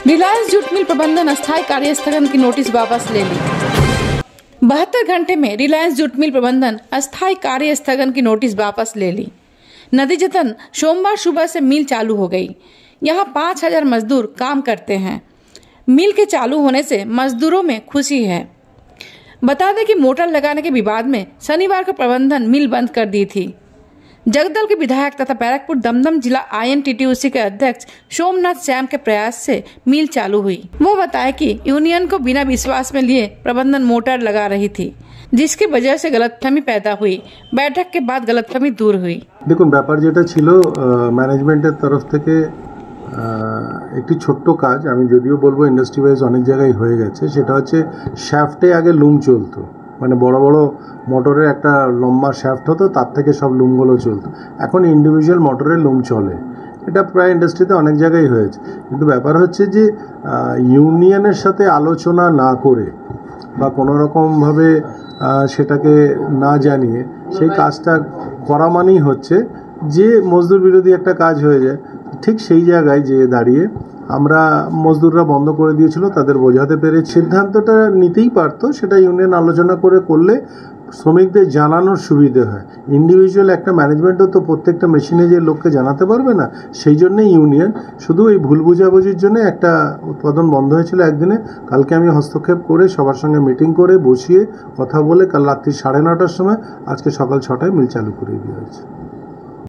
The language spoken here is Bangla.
रिलायंस जूट मिल प्रबंधन अस्थायी कार्य स्थगन की नोटिस वापस ले ली। 72 घंटे में रिलायंस जूट मिल प्रबंधन अस्थायी कार्य स्थगन की नोटिस वापस ले ली। नतीजतन सोमवार सुबह से मिल चालू हो गई। यहाँ 5000 मजदूर काम करते हैं। मिल के चालू होने से मजदूरों में खुशी है। बता दें कि मोटर लगाने के विवाद में शनिवार को प्रबंधन मिल बंद कर दी थी। जगदल के विधायक तथा बैरकपुर दमदम जिला INTTUC के अध्यक्ष सोमनाथ श्याम के प्रयास से मिल चालू हुई। वो बताए कि यूनियन को बिना विश्वास में लिए प्रबंधन मोटर लगा रही थी, जिसकी वजह से गलतफहमी पैदा हुई। बैठक के बाद गलतफहमी दूर हुई। देखो ব্যাপার যেটা ছিল ম্যানেজমেন্টের তরফ থেকে একটি ছোট্ট কাজ, আমি যদিও বলবো ইন্ডাস্ট্রি ওয়াইজ অনেক জায়গায় হয়ে গেছে, সেটা হচ্ছে শ্যাফটে আগে লুম চলতো, মানে বড় বড় মোটরের একটা লম্বা শ্যাফট হতো, তার থেকে সব লুমগুলো চলতো। এখন ইন্ডিভিজুয়াল মোটরের লুম চলে, এটা প্রায় ইন্ডাস্ট্রিতে অনেক জায়গায় হয়েছে। কিন্তু ব্যাপার হচ্ছে যে ইউনিয়নের সাথে আলোচনা না করে বা কোনো রকমভাবে সেটাকে না জানিয়ে সেই কাজটা করা মানেই হচ্ছে যে মজদুর বিরোধী একটা কাজ হয়ে যায়। ঠিক সেই জায়গায় যে দাঁড়িয়ে আমরা মজদুররা বন্ধ করে দিয়েছিল, তাদের বোঝাতে পেরে সিদ্ধান্তটা নিতেই পারতো, সেটা ইউনিয়ন আলোচনা করে করলে শ্রমিকদের জানানোর সুবিধে হয়। ইন্ডিভিজুয়াল একটা ম্যানেজমেন্টও তো প্রত্যেকটা মেশিনে যে লোককে জানাতে পারবে না, সেই জন্যই ইউনিয়ন শুধু এই ভুল বুঝাবুঝির জন্য একটা উৎপাদন বন্ধ হয়েছিল একদিনে। কালকে আমি হস্তক্ষেপ করে সবার সঙ্গে মিটিং করে বসিয়ে কথা বলে কাল রাত্রি 9:30টার সময় আজকে সকাল 6টায় মিল চালু করে দেওয়া হয়েছে।